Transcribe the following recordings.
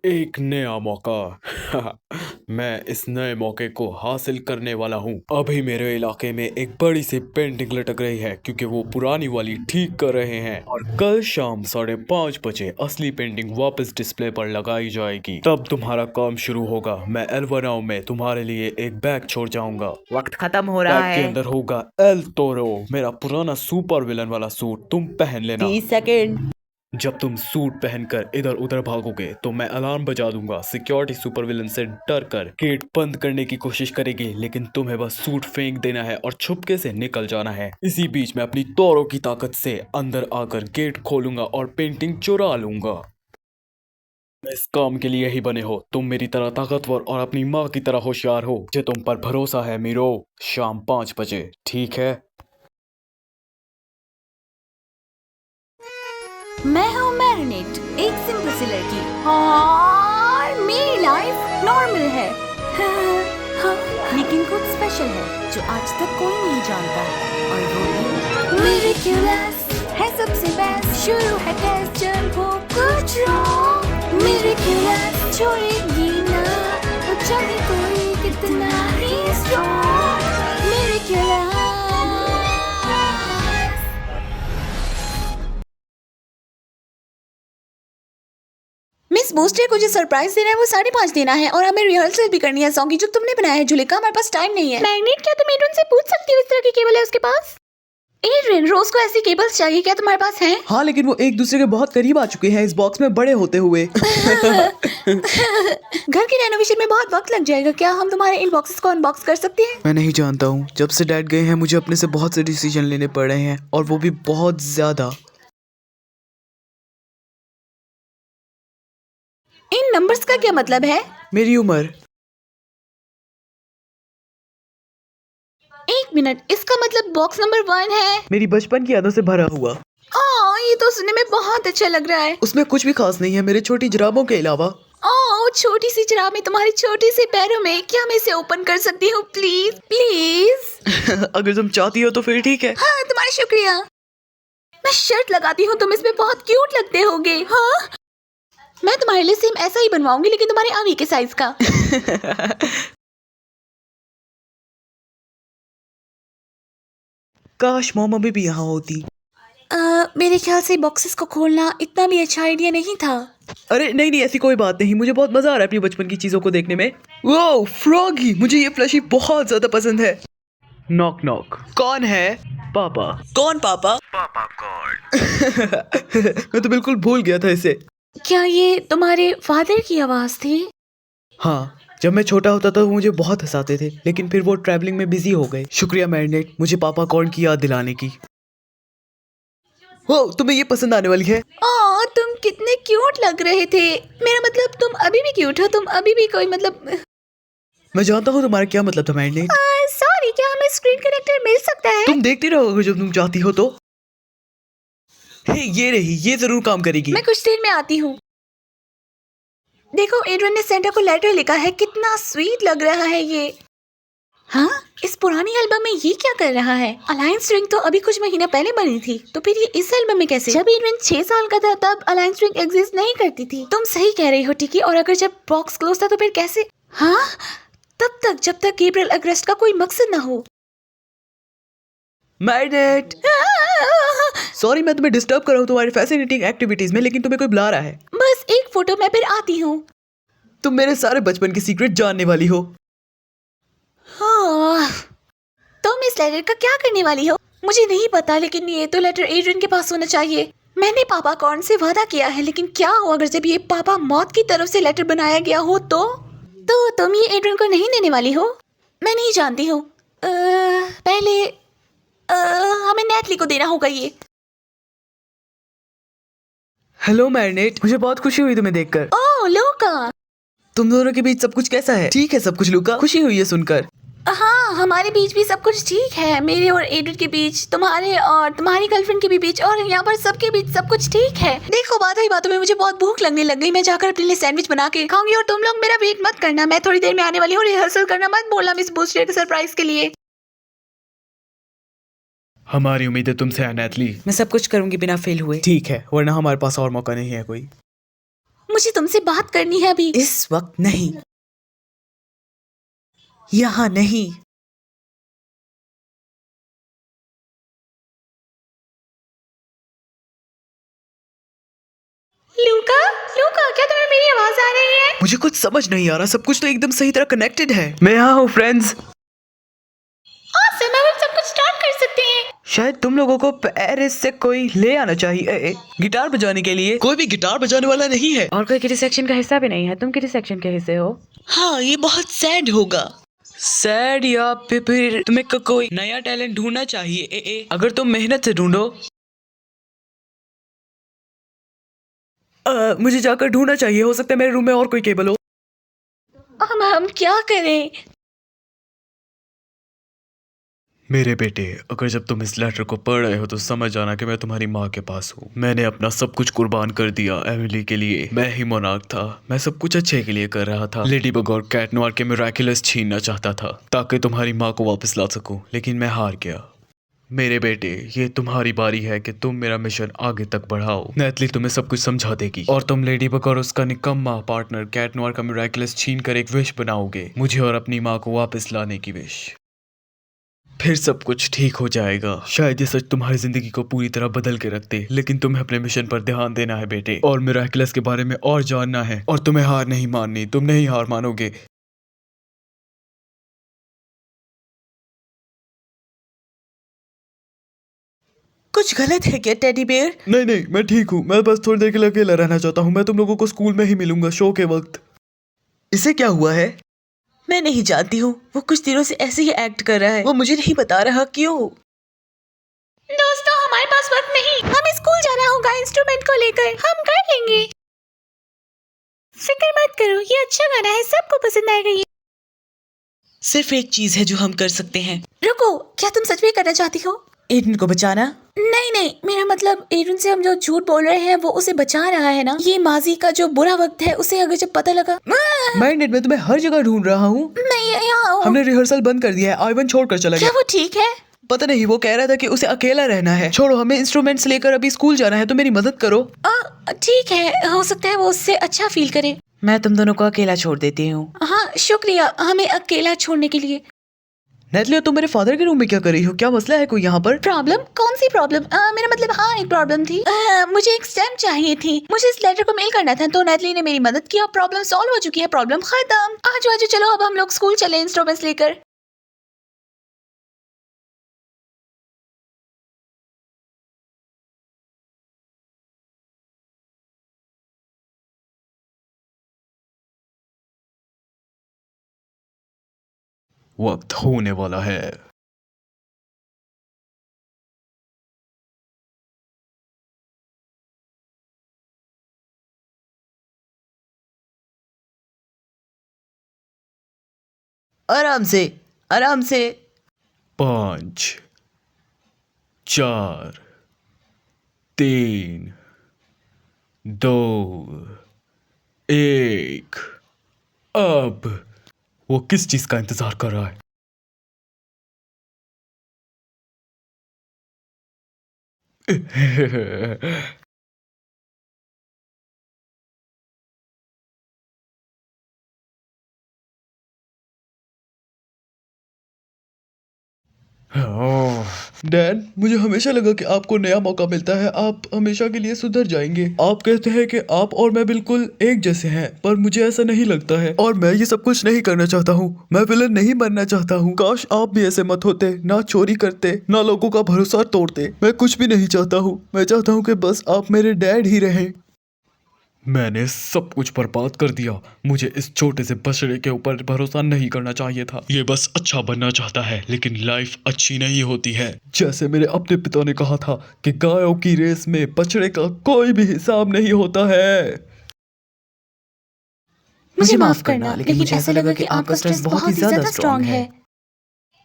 एक नया मौका। मैं इस नए मौके को हासिल करने वाला हूँ। अभी मेरे इलाके में एक बड़ी सी पेंटिंग लटक रही है क्योंकि वो पुरानी वाली ठीक कर रहे हैं और कल शाम 5:30 बजे असली पेंटिंग वापस डिस्प्ले पर लगाई जाएगी। तब तुम्हारा काम शुरू होगा। मैं एल्वनाओ में तुम्हारे लिए एक बैग छोड़ जाऊंगा। वक्त खत्म हो रहा बैग के है। अंदर होगा एल तोरो, मेरा पुराना सुपर विलन वाला सूट। तुम पहन लेना। 30 सेकेंड। जब तुम सूट पहनकर इधर उधर भागोगे तो मैं अलार्म बजा दूंगा। सिक्योरिटी सुपर विलन से डर कर गेट बंद करने की कोशिश करेगी, लेकिन तुम्हें बस सूट फेंक देना है और छुपके से निकल जाना है। इसी बीच मैं अपनी तोरों की ताकत से अंदर आकर गेट खोलूंगा और पेंटिंग चुरा लूंगा। इस काम के लिए ही बने हो। तुम मेरी तरह ताकतवर और अपनी माँ की तरह होशियार हो। मुझे तुम पर भरोसा है मीरो। शाम 5 बजे, ठीक है? मैं हूँ मैरिनेट, एक सिंपल सी लड़की और मेरी लाइफ नॉर्मल है। हाँ, लेकिन कुछ स्पेशल है जो आज तक कोई नहीं जानता, और वो है मिरेक्युलस है सबसे बेस्ट। शुरू है टेस्ट जब हो कुछ रॉन्ग। मिरेक्युलस छोड़ेगी ना, वो चाहे कोई कितना ही स्ट्रॉन्ग। मिरेक्युलस। मिस बूस्टर को जो सरप्राइज देना है वो 5:30 देना है, और हमें रिहर्सल भी करनी है सॉन्ग की जो तुमने बनाया है। जुलिका, हमारे पास टाइम नहीं है। मैग्नेट, क्या तुम एड्रिन से पूछ सकती हो इस तरह की केबल है उसके पास? एड्रिन, रोज को ऐसी केबल्स चाहिए, क्या तुम्हारे पास है? हाँ, लेकिन वो एक दूसरे के बहुत करीब आ चुके हैं इस बॉक्स में बड़े होते हुए। घर के रेनोवेशन में बहुत वक्त लग जाएगा। क्या हम तुम्हारे इन बॉक्सेस को अनबॉक्स कर सकते हैं? मैं नहीं जानता हूँ। जब से डैड गए हैं मुझे अपने से बहुत से डिसीजन लेने पड़ रहे हैं, और वो भी बहुत ज्यादा। इन नंबर्स का क्या मतलब है? मेरी उम्र। एक मिनट, इसका मतलब बॉक्स नंबर 1 है। मेरी बचपन की यादों से भरा हुआ। ये तो सुनने में बहुत अच्छा लग रहा है। उसमें कुछ भी खास नहीं है मेरे छोटी जुराबों के अलावा। छोटी सी जुराब में तुम्हारी छोटी सी पैरों में, क्या मैं इसे ओपन कर सकती हूँ प्लीज प्लीज? अगर तुम चाहती हो तो फिर ठीक है। हाँ, तुम्हारा शुक्रिया। मैं शर्ट लगाती हूँ, तुम इसमें बहुत क्यूट लगते होगे। हाँ, मैं तुम्हारे लिए सेम ऐसा ही बनवाऊंगी, लेकिन तुम्हारे आवी के साइज का। काश मॉम अभी भी यहाँ होती। मेरे ख्याल से बॉक्सेस को खोलना इतना भी अच्छा आइडिया नहीं था। अरे नहीं नहीं, ऐसी कोई बात नहीं। मुझे बहुत मजा आ रहा है अपनी बचपन की चीजों को देखने में। वो फ्रॉगी, मुझे ये फ्लशी बहुत ज्यादा पसंद है। Knock knock. कौन है? पापा। कौन पापा? पापा कौन? मैं तो बिल्कुल भूल गया था इसे। क्या ये तुम्हारे फादर की आवाज थी? हाँ, जब मैं छोटा होता था वो मुझे बहुत हंसाते थे, लेकिन फिर वो ट्रैवलिंग में बिजी हो गए। शुक्रिया मैरिनेट, मुझे पापा कौन की याद दिलाने की। ओ, तुम्हें ये पसंद आने वाली है। तुम कितने क्यूट लग रहे थे। मेरा मतलब तुम अभी भी क्यूट हो। तुम अभी भी कोई मतलब। मैं जानता हूँ तुम्हारा क्या मतलब था मैरिनेट। सॉरी, क्या हमें स्क्रीन करेक्टर मिल सकता है? तुम देखते रहोगे जब तुम चाहती हो तो। हे, ये रही, ये जरूर काम करेगी। मैं कुछ देर में आती हूँ। देखो, एड्रिन ने सेंटा को लेटर लिखा है। कितना स्वीट लग रहा है ये। हाँ, इस पुरानी एल्बम में ये क्या कर रहा है? अलायंस रिंग तो अभी कुछ महीना पहले बनी थी, तो फिर ये इस एल्बम में कैसे? जब एड्रिन 6 साल का था तब अलायंस रिंग एग्जिस्ट नहीं करती थी। तुम सही कह रही हो टिकी। और अगर जब बॉक्स क्लोज था तो फिर कैसे? हाँ, तब तक जब तक गैब्रियल अग्रेस्ट का कोई मकसद ना हो। मैरिनेट, सॉरी मैं तुम्हें डिस्टर्ब कर रहा हूँ तुम्हारी फैसिनेटिंग एक्टिविटीज में, लेकिन तुम्हें कोई बुला रहा है। बस एक फोटो, मैं फिर आती हूँ। तुम मेरे सारे बचपन के सीक्रेट जानने वाली हो। तुम इस लेटर का क्या करने वाली हो? मुझे नहीं पता, लेकिन ये तो लेटर एड्रिन के पास होना चाहिए। मैंने पापा कौन से वादा किया है, लेकिन क्या हो अगर जब ये पापा मौत की तरफ से लेटर बनाया गया हो तो तुम ये एड्रिन को नहीं देने वाली हो? मैं नहीं जानती हूँ। पहले हमें नेटली को देना होगा ये। हेलो मैरिनेट, मुझे बहुत खुशी हुई तुम्हें देखकर। ओह लूका, तुम दोनों के बीच सब कुछ कैसा है? ठीक है सब कुछ लूका, खुशी हुई है सुनकर। हाँ, हमारे बीच भी सब कुछ ठीक है। मेरे और एड्रिन के बीच, तुम्हारे और तुम्हारी गर्लफ्रेंड के भी बीच, और यहाँ पर सबके बीच सब कुछ ठीक है। देखो, बातों में मुझे बहुत भूख लगने लग गई। मैं जाकर अपने लिए सैंडविच बना के खाऊंगी, और तुम लोग मेरा वेट मत करना। मैं थोड़ी देर में आने वाली हूँ। रिहर्सल करना मत बोलना मिस बूस्टर के सरप्राइज के लिए। हमारी उम्मीदें तुमसे है नैथली। मैं सब कुछ करूंगी बिना फेल हुए। ठीक है, वरना हमारे पास और मौका नहीं है कोई। मुझे तुमसे बात करनी है अभी। इस वक्त नहीं, यहाँ नहीं। लूका, लूका, क्या तुम्हें मेरी आवाज आ रही है? मुझे कुछ समझ नहीं आ रहा, सब कुछ तो एकदम सही तरह कनेक्टेड है। मैं यहाँ हूँ फ्रेंड्स। ऑसम, अब हम सब कुछ स्टार्ट कर सकते हैं। शायद तुम लोगों को पेरिस से कोई ले आना चाहिए गिटार बजाने के लिए। कोई भी गिटार बजाने वाला नहीं है और कोई किसी सेक्शन का हिस्सा भी नहीं है। तुम किसी सेक्शन के हिस्से हो? हाँ, ये बहुत सैड होगा। सैड या फिर तुम्हें कोई नया टैलेंट ढूंढना चाहिए। अगर तुम मेहनत से ढूंढो। मुझे जाकर ढूंढना चाहिए, हो सकता है मेरे रूम में और कोई केबल हो। हम क्या करें? मेरे बेटे, अगर जब तुम इस लेटर को पढ़ रहे हो तो समझ जाना कि मैं तुम्हारी माँ के पास हूँ। मैंने अपना सब कुछ कुर्बान कर दिया एमिली के लिए। मैं ही मोनार्क था, मैं सब कुछ अच्छे के लिए कर रहा था। लेडी बग और कैट नोयर के मिरेकुलस छीनना चाहता था ताकि तुम्हारी माँ को वापस ला सकूं, लेकिन मैं हार गया। मेरे बेटे, ये तुम्हारी बारी है कि तुम मेरा मिशन आगे तक बढ़ाओ। नेटली तुम्हें सब कुछ समझा देगी और तुम लेडी बग और उसका निकम्मा पार्टनर कैट नोयर का मिरेकुलस छीन कर एक विश बनाओगे, मुझे और अपनी माँ को वापस लाने की विश। फिर सब कुछ ठीक हो जाएगा। शायद ये सच तुम्हारी जिंदगी को पूरी तरह बदल के रख दे, लेकिन तुम्हें अपने मिशन पर ध्यान देना है बेटे, और मिरेकुलस के बारे में और जानना है, और तुम्हें हार नहीं माननी। तुम नहीं हार मानोगे। कुछ गलत है क्या टेडी बेयर? नहीं नहीं, मैं ठीक हूँ। मैं बस थोड़ी देर के लिए अकेला रहना चाहता हूँ। मैं तुम लोगों को स्कूल में ही मिलूंगा शो के वक्त। इसे क्या हुआ है? मैं नहीं जानती हूँ, वो कुछ दिनों से ऐसे ही एक्ट कर रहा है। वो मुझे नहीं बता रहा क्यों। दोस्तों, हमारे पास वक्त नहीं, हमें स्कूल जाना होगा। इंस्ट्रूमेंट को लेकर हम कर लेंगे। फिक्र मत करो, ये अच्छा गाना है, सबको पसंद आएगा। ये सिर्फ एक चीज है जो हम कर सकते हैं। रुको, क्या तुम सच में करना चाहती हो? एडन को बचाना। नहीं नहीं, मेरा मतलब एडन से हम जो झूठ बोल रहे हैं वो उसे बचा रहा है ना। ये माजी का जो बुरा वक्त है, उसे अगर जब पता लगा। माइंडेड, मैं तुम्हें हर जगह ढूंढ रहा हूँ। मैं यहाँ हूँ। हमने रिहर्सल बंद कर दिया है। आइवन छोड़कर चला क्या गया। वो ठीक है? पता नहीं, वो कह रहा था कि उसे अकेला रहना है। छोड़ो, हमें इंस्ट्रूमेंट्स लेकर अभी स्कूल जाना है, तो मेरी मदद करो। ठीक है, हो सकता है वो उससे अच्छा फील करे। मैं तुम दोनों को अकेला छोड़ देती हूँ। हाँ, शुक्रिया हमें अकेला छोड़ने के लिए। नेटली, तुम मेरे फादर के रूम में क्या कर रही हो? क्या मसला है कोई यहाँ पर? प्रॉब्लम? कौन सी प्रॉब्लम? मेरा मतलब हाँ, एक प्रॉब्लम थी। मुझे एक स्टैम्प चाहिए थी। मुझे इस लेटर को मेल करना था, तो नेटली ने मेरी मदद की और प्रॉब्लम सॉल्व हो चुकी है। प्रॉब्लम खत्म। आजो आजो, चलो अब हम लोग स्कूल चले इंस्ट्रूमेंट्स लेकर। वक्त होने वाला है। आराम से, आराम से। 5 4 3 2 1। अब वो किस चीज का इंतजार कर रहा है? डैड, मुझे हमेशा लगा कि आपको नया मौका मिलता है, आप हमेशा के लिए सुधर जाएंगे। आप कहते हैं कि आप और मैं बिल्कुल एक जैसे हैं, पर मुझे ऐसा नहीं लगता है। और मैं ये सब कुछ नहीं करना चाहता हूँ। मैं विलन नहीं बनना चाहता हूँ। काश आप भी ऐसे मत होते, ना चोरी करते, ना लोगों का भरोसा तोड़ते। मैं कुछ भी नहीं चाहता हूँ। मैं चाहता हूँ कि बस आप मेरे डैड ही रहें। मैंने सब कुछ बर्बाद कर दिया। मुझे इस छोटे से बछड़े के ऊपर भरोसा नहीं करना चाहिए था। ये बस अच्छा बनना चाहता है, लेकिन लाइफ अच्छी नहीं होती है। जैसे मेरे अपने पिता ने कहा था कि गायों की रेस में बछड़े का कोई भी हिसाब नहीं होता है। मुझे माफ करना, लेकिन मुझे ऐसा लगा कि आपका स्ट्रेस बहुत ही ज्यादा स्ट्रांग है।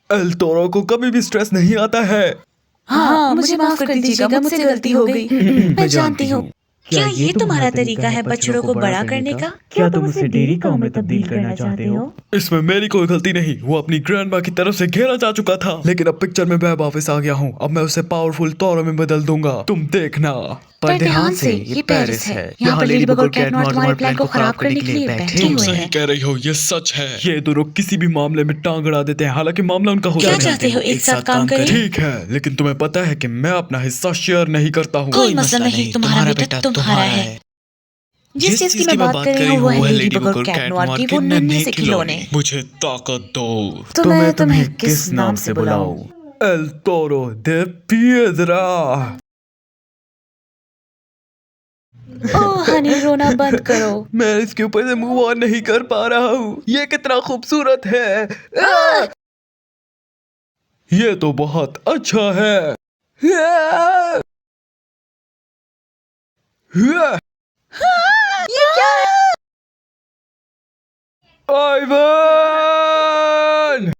एल टोरो को कभी भी स्ट्रेस नहीं आता है। हाँ, मुझे माफ कर दीजिएगा, मुझसे गलती हो गई। मैं जानती हूँ। क्या ये तुम्हारा तरीका है बछड़ों को बड़ा करने का? क्या तुम उसे डेयरी काऊ में तब्दील करना चाहते हो? इसमें मेरी कोई गलती नहीं, वो अपनी ग्रैंडमा की तरफ से घेरा जा चुका था, लेकिन अब पिक्चर में मैं वापस आ गया हूँ। अब मैं उसे पावरफुल तौरों में बदल दूंगा, तुम देखना। पर ध्यान से, ये पेरिस है। यहाँ पर लेडीबग और कैटमॉथ तुम्हारे प्लान को खराब करने के लिए बैठे तुम हुए सही हैं। कह रही हो, ये सच है। ये दोनों किसी भी मामले में टांग अड़ा देते हैं, हालांकि मामला उनका होता क्या नहीं। चाहते हो एक साथ काम करें? ठीक है, लेकिन तुम्हें पता है कि मैं अपना हिस्सा शेयर नहीं करता हूँ। कोई मसला नहीं, तुम्हारा बेटा तुम्हारा है। जिस चीज की मैं बात कर रही हूँ वो है लेडीबग और कैटमॉथ की वो नन्हे से खिलौने। मुझे ताकत दो। तो मैं तुम्हें किस नाम से बुलाऊं? एल टोरो दे पिएड्रा। ओह हनी, रोना बंद करो। मैं इसके ऊपर से मूव ऑन नहीं कर पा रहा हूँ। ये कितना खूबसूरत है। ये तो बहुत अच्छा है। ये क्या है? आइवन!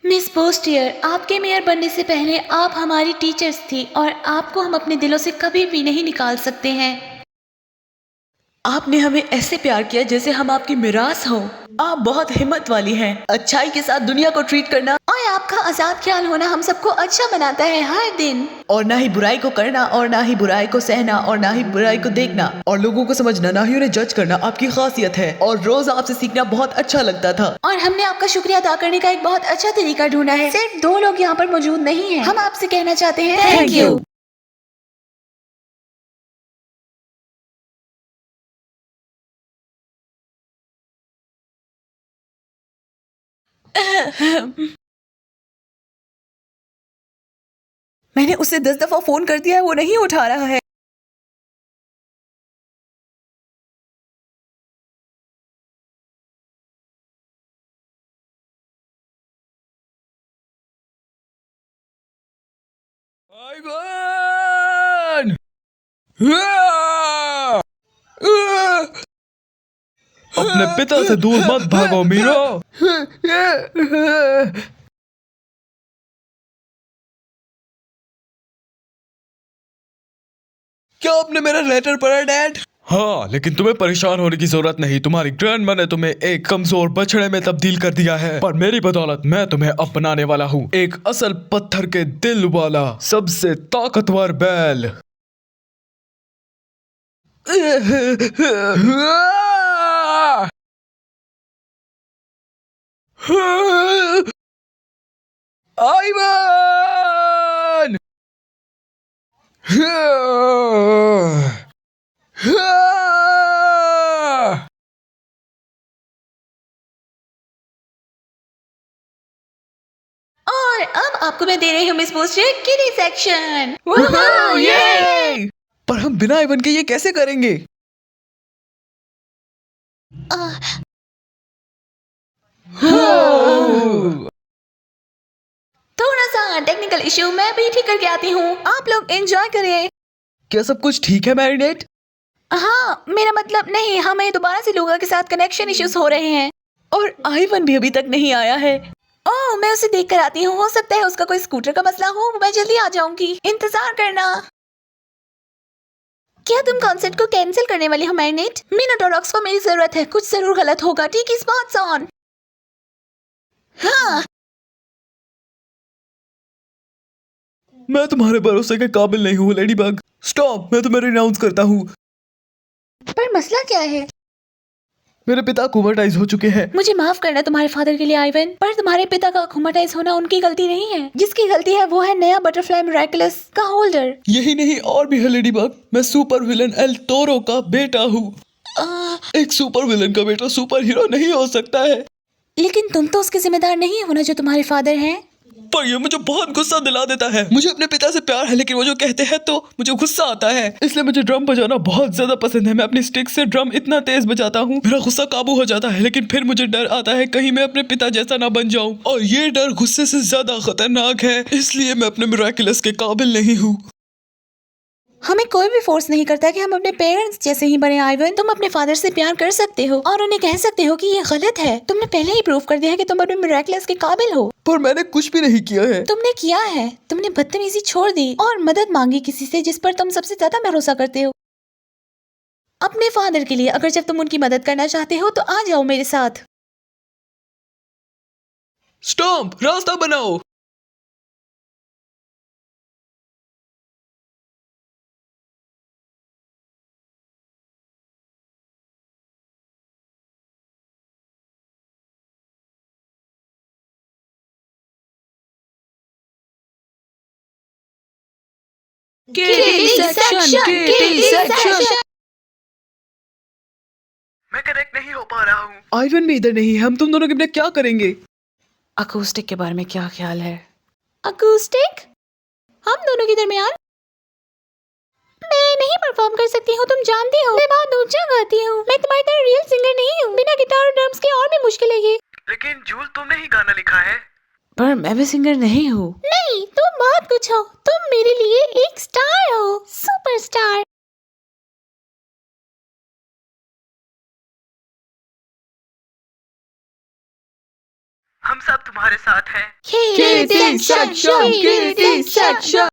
मिस पोस्टियर, आपके मेयर बनने से पहले आप हमारी टीचर्स थी और आपको हम अपने दिलों से कभी भी नहीं निकाल सकते हैं। आपने हमें ऐसे प्यार किया जैसे हम आपकी मिरास हो। आप बहुत हिम्मत वाली हैं। अच्छाई के साथ दुनिया को ट्रीट करना और आपका आजाद ख्याल होना हम सबको अच्छा बनाता है हर दिन। और ना ही बुराई को करना और ना ही बुराई को सहना और ना ही बुराई को देखना और लोगों को समझना, ना ही उन्हें जज करना आपकी खासियत है। और रोज आपसे सीखना बहुत अच्छा लगता था। और हमने आपका शुक्रिया अदा करने का एक बहुत अच्छा तरीका ढूंढा है। सिर्फ 2 लोग यहाँ पर मौजूद नहीं हैं। हम आपसे कहना चाहते हैं थैंक यू। मैंने उसे 10 दफा फोन कर दिया है, वो नहीं उठा रहा है। आइवन! अपने पिता से दूर मत भागो मीरो। क्या आपने मेरा लेटर पढ़ा डैड? हाँ, लेकिन तुम्हें परेशान होने की जरूरत नहीं। तुम्हारी ग्रैंडमा ने तुम्हें एक कमजोर बछड़े में तब्दील कर दिया है, पर मेरी बदौलत मैं तुम्हें अब बनाने वाला हूँ एक असल पत्थर के दिल वाला सबसे ताकतवर बैल। आइवन! और अब आपको मैं दे रही हूँ मिस पोस्टियर किडी सेक्शन। ये! पर हम बिना आइवन के ये कैसे करेंगे? थोड़ा सा टेक्निकल इश्यू, मैं भी ठीक करके आती हूँ। आप लोग एंजॉय करिए। क्या सब कुछ ठीक है मैरिनेट? हाँ, मेरा मतलब नहीं, हमें दोबारा से लोगों के साथ कनेक्शन इश्यूज हो रहे हैं। और आइवन भी अभी तक नहीं आया है। ओह, मैं उसे देख कर आती हूँ। हो सकता है उसका कोई स्कूटर का मसला हो। मैं जल्दी आ जाऊंगी, इंतजार करना। क्या तुम कॉन्सर्ट को कैंसिल करने वाली हो मैरिनेट? मिनोटॉरॉक्स को मेरी जरूरत है, कुछ जरूर गलत होगा। ठीक है, स्पॉट्स ऑन। हाँ, मैं तुम्हारे भरोसे के काबिल नहीं हूँ लेडीबग। स्टॉप, मैं तुम्हें रिनाउंस करता हूँ। पर मसला क्या है? मेरे पिता कोमाटाइज हो चुके हैं। मुझे माफ करना तुम्हारे फादर के लिए आइवन, पर तुम्हारे पिता का कोमाटाइज होना उनकी गलती नहीं है। जिसकी गलती है वो है नया बटरफ्लाई मिराकुलस का होल्डर। यही नहीं, और भी है लेडीबग। मैं सुपर विलन एल टोरो का बेटा हूँ। एक सुपर विलन का बेटा सुपर हीरो नहीं हो सकता है। लेकिन तुम तो उसके जिम्मेदार नहीं हो ना, जो तुम्हारे फादर हैं। पर ये मुझे बहुत गुस्सा दिला देता है। मुझे अपने पिता से प्यार है, लेकिन वो जो कहते हैं तो मुझे गुस्सा आता है। इसलिए मुझे ड्रम बजाना बहुत ज्यादा पसंद है। मैं अपनी स्टिक से ड्रम इतना तेज बजाता हूँ, मेरा गुस्सा काबू हो जाता है। लेकिन फिर मुझे डर आता है कहीं मैं अपने पिता जैसा ना बन जाऊं, और ये डर गुस्से से ज्यादा खतरनाक है। इसलिए मैं अपने मिराकुलस के काबिल नहीं हूँ। हमें कोई भी फोर्स नहीं करता कि हम अपने पेरेंट्स जैसे ही बने। आइवन, तुम अपने फादर से प्यार कर सकते हो और उन्हें कह सकते हो कि ये गलत है। तुमने पहले ही प्रूव कर दिया है कि तुम अपने मिरेकल्स के काबिल हो। पर मैंने कुछ भी नहीं किया है। तुमने किया है। तुमने बदतमीजी छोड़ दी और मदद मांगी किसी से जिस पर तुम सबसे ज्यादा भरोसा करते हो, अपने फादर के लिए। अगर जब तुम उनकी मदद करना चाहते हो तो आ जाओ मेरे साथ। स्टॉम्प, रास्ता बनाओ। मैं कनेक्ट नहीं हो पा रहा हूँ। आइवन भी इधर नहीं है। हम तुम दोनों के बिना क्या करेंगे? अकूस्टिक के बारे में क्या ख्याल है? अकूस्टिक? हम दोनों के दरमियान? मैं नहीं परफॉर्म कर सकती हूँ, तुम जानती हो। मैं बहुत ऊंचा गाती हूँ। मैं तुम्हारी तरह रियल सिंगर नहीं हूँ। बिना गिटार और ड्रम्स के और भी मुश्किल है ये। लेकिन जूल, तुमने ही गाना लिखा है। पर मैं भी सिंगर नहीं हूँ। नहीं, तुम बहुत कुछ हो। तुम मेरे लिए एक स्टार हो, सुपरस्टार। हम सब तुम्हारे साथ हैं। Kitty section, kitty section.